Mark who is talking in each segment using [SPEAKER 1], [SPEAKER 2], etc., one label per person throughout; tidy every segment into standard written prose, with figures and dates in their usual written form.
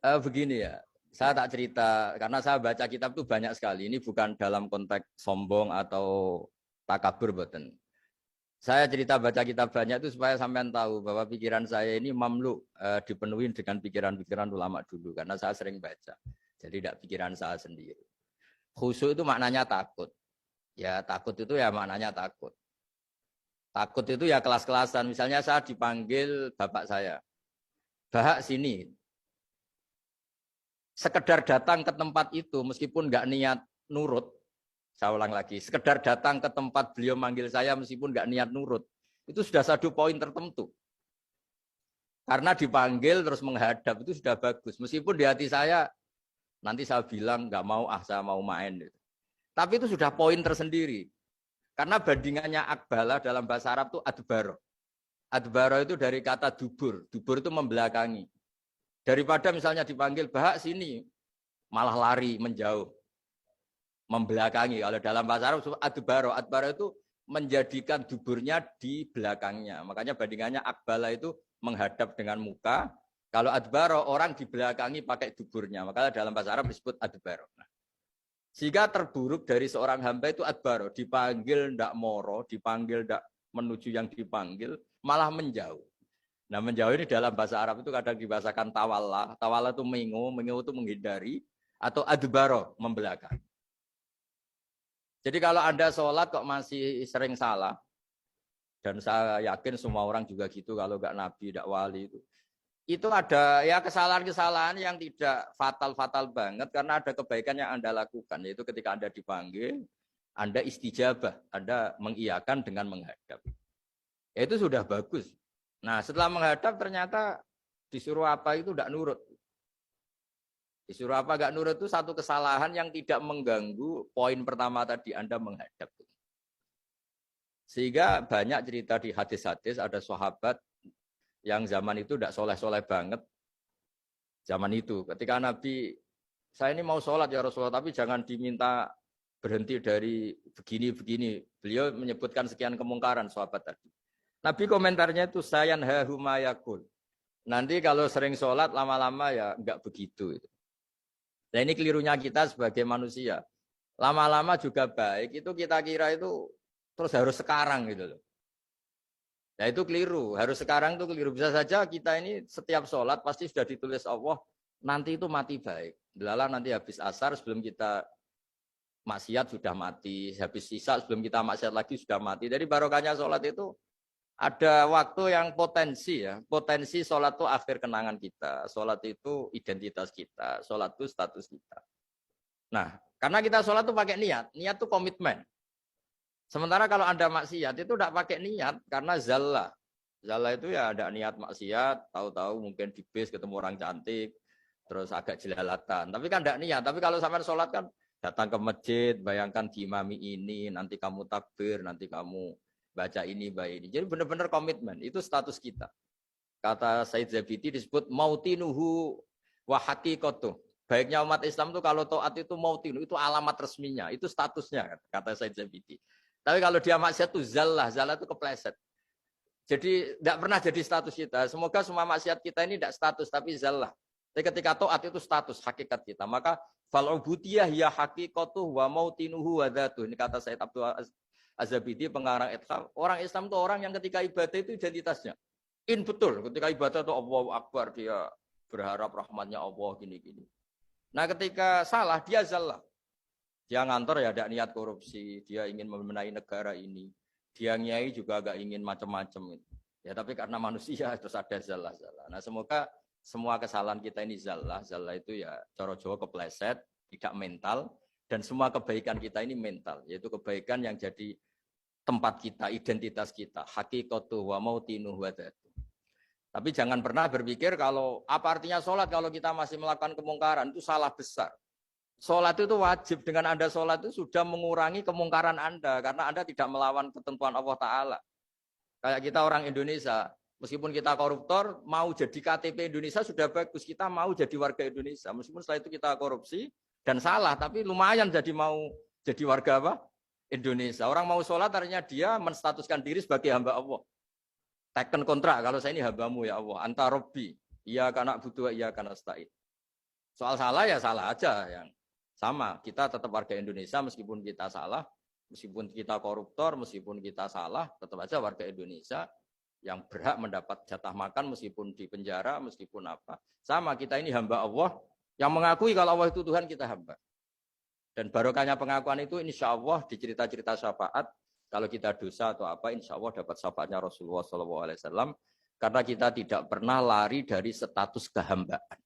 [SPEAKER 1] Begini ya, saya tak cerita karena saya baca kitab itu banyak sekali. Ini bukan dalam konteks sombong atau takabur, boten. Saya cerita baca kitab banyak itu supaya sampean tahu bahwa pikiran saya ini mamlu dipenuhi dengan pikiran-pikiran ulama dulu karena saya sering baca. Jadi tidak pikiran saya sendiri. Khusyuk itu maknanya takut. Ya takut itu ya maknanya takut. Takut itu ya kelas-kelasan. Misalnya saya dipanggil bapak saya, Bahak sini. Sekedar datang ke tempat itu meskipun nggak niat nurut, saya ulang lagi, sekedar datang ke tempat beliau manggil saya meskipun nggak niat nurut, itu sudah satu poin tertentu. Karena dipanggil terus menghadap itu sudah bagus. Meskipun di hati saya nanti saya bilang nggak mau, saya mau main. Tapi itu sudah poin tersendiri. Karena bandingannya akbala dalam bahasa Arab itu adbaro. Adbaro itu dari kata dubur. Dubur itu membelakangi. Daripada misalnya dipanggil Bahak sini, malah lari menjauh, membelakangi. Kalau dalam bahasa Arab adbaro, adbaro itu menjadikan duburnya di belakangnya. Makanya bandingannya akbala itu menghadap dengan muka. Kalau adbaro orang di belakangi pakai duburnya. Makanya dalam bahasa Arab disebut adbaro. Nah, sehingga terburuk dari seorang hamba itu adbaro, dipanggil ndak moro, dipanggil ndak menuju yang dipanggil, malah menjauh. Nah menjauh ini dalam bahasa Arab itu kadang dibahasakan tawalla. Tawalla itu mengo itu menghindari. Atau adbaro, membelakang. Jadi kalau Anda sholat kok masih sering salah, dan saya yakin semua orang juga gitu kalau nggak nabi, nggak wali itu ada ya kesalahan-kesalahan yang tidak fatal-fatal banget karena ada kebaikan yang Anda lakukan, yaitu ketika Anda dipanggil, Anda istijabah, Anda mengiyakan dengan menghadap. Ya, itu sudah bagus. Nah setelah menghadap ternyata disuruh apa itu tidak nurut. Disuruh apa nggak nurut itu satu kesalahan yang tidak mengganggu poin pertama tadi Anda menghadap. Sehingga banyak cerita di hadis-hadis ada sahabat yang zaman itu tidak soleh-soleh banget. Zaman itu ketika Nabi, saya ini mau sholat ya Rasulullah tapi jangan diminta berhenti dari begini-begini. Beliau menyebutkan sekian kemungkaran sahabat tadi. Nabi komentarnya itu sayan hahumayakul. Nanti kalau sering sholat lama-lama ya enggak begitu. Nah ini kelirunya kita sebagai manusia. Lama-lama juga baik itu kita kira itu terus harus sekarang gitu loh. Nah itu keliru. Harus sekarang itu keliru. Bisa saja kita ini setiap sholat pasti sudah ditulis Allah nanti itu mati baik. Delala nanti habis asar sebelum kita maksiat sudah mati. Habis sisa sebelum kita maksiat lagi sudah mati. Jadi barokahnya sholat itu ada waktu yang potensi ya. Potensi sholat itu akhir kenangan kita. Sholat itu identitas kita. Sholat itu status kita. Nah, karena kita sholat itu pakai niat. Niat itu komitmen. Sementara kalau Anda maksiat itu tidak pakai niat. Karena zallah. Zallah itu ya ada niat maksiat. Tahu-tahu mungkin di bis ketemu orang cantik. Terus agak jelalatan. Tapi kan tidak niat. Tapi kalau sampai sholat kan datang ke masjid. Bayangkan diimami ini. Nanti kamu takbir. Nanti kamu baca ini, baca ini. Jadi benar-benar komitmen. Itu status kita. Kata Said Zabidi disebut mautinuhu wa haqiqatuh. Baiknya umat Islam itu kalau taat itu mautinu, itu alamat resminya, itu statusnya, kata Said Zabidi. Tapi kalau dia maksiat itu zallah itu kepleset. Jadi tidak pernah jadi status kita. Semoga semua maksiat kita ini tidak status, tapi zallah. Tapi ketika taat itu status, hakikat kita. Maka fal'ubudiyah ya haqiqatuh wa mautinuhu wa dhatuh. Ini kata Said Abdul Az-Zabidi, pengarang Itham. Orang Islam itu orang yang ketika ibadah itu identitasnya. Betul, ketika ibadah itu Allahu Akbar, dia berharap rahmatnya Allah, gini-gini. Nah ketika salah, dia zallah. Dia ngantor ya ada niat korupsi, dia ingin membenahi negara ini. Dia nyai juga agak ingin macam-macam. Ya tapi karena manusia terus ada zallah. Nah semoga semua kesalahan kita ini zallah. Zallah itu ya cara Jawa kepleset, tidak mental. Dan semua kebaikan kita ini mental, yaitu kebaikan yang jadi tempat kita, identitas kita. Haqiqatuh wa mautinuh wa dhatuh. Tapi jangan pernah berpikir kalau apa artinya sholat kalau kita masih melakukan kemungkaran, itu salah besar. Sholat itu wajib, dengan Anda sholat itu sudah mengurangi kemungkaran Anda, karena Anda tidak melawan ketentuan Allah Ta'ala. Kayak kita orang Indonesia, meskipun kita koruptor, mau jadi KTP Indonesia sudah bagus, kita mau jadi warga Indonesia. Meskipun setelah itu kita korupsi, dan salah, tapi lumayan jadi mau jadi warga apa? Indonesia. Orang mau sholat artinya dia menstatuskan diri sebagai hamba Allah. Teken kontrak, kalau saya ini hambamu ya Allah. Anta Robbi, iya karena butuh, iya karena stain. Soal salah ya salah aja yang sama. Kita tetap warga Indonesia meskipun kita salah, meskipun kita koruptor, meskipun kita salah, tetap aja warga Indonesia yang berhak mendapat jatah makan meskipun di penjara, meskipun apa. Sama, kita ini hamba Allah yang mengakui kalau Allah itu Tuhan, kita hamba. Dan barokahnya pengakuan itu insya Allah di cerita-cerita syafaat, kalau kita dosa atau apa, insya Allah dapat syafaatnya Rasulullah SAW, karena kita tidak pernah lari dari status kehambaan.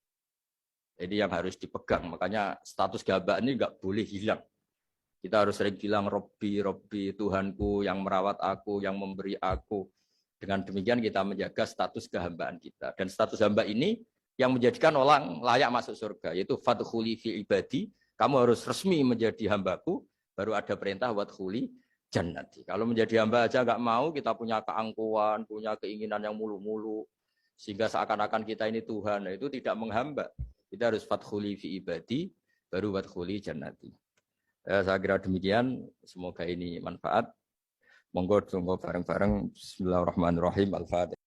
[SPEAKER 1] Jadi yang harus dipegang, makanya status kehambaan ini nggak boleh hilang. Kita harus sering bilang, Robbi, Robbi, Tuhanku yang merawat aku, yang memberi aku. Dengan demikian kita menjaga status kehambaan kita. Dan status hamba ini yang menjadikan orang layak masuk surga, yaitu fadkhuli fi ibadi, kamu harus resmi menjadi hambaku, baru ada perintah wadkhuli jannati. Kalau menjadi hamba aja nggak mau, kita punya keangkuhan, punya keinginan yang mulu-mulu, sehingga seakan-akan kita ini Tuhan, nah, itu tidak menghamba. Kita harus fadkhuli fi ibadi, baru wadkhuli jannati. Saya kira demikian, semoga ini manfaat. Monggo bareng-bareng. Bismillahirrahmanirrahim. Al-Fatihah.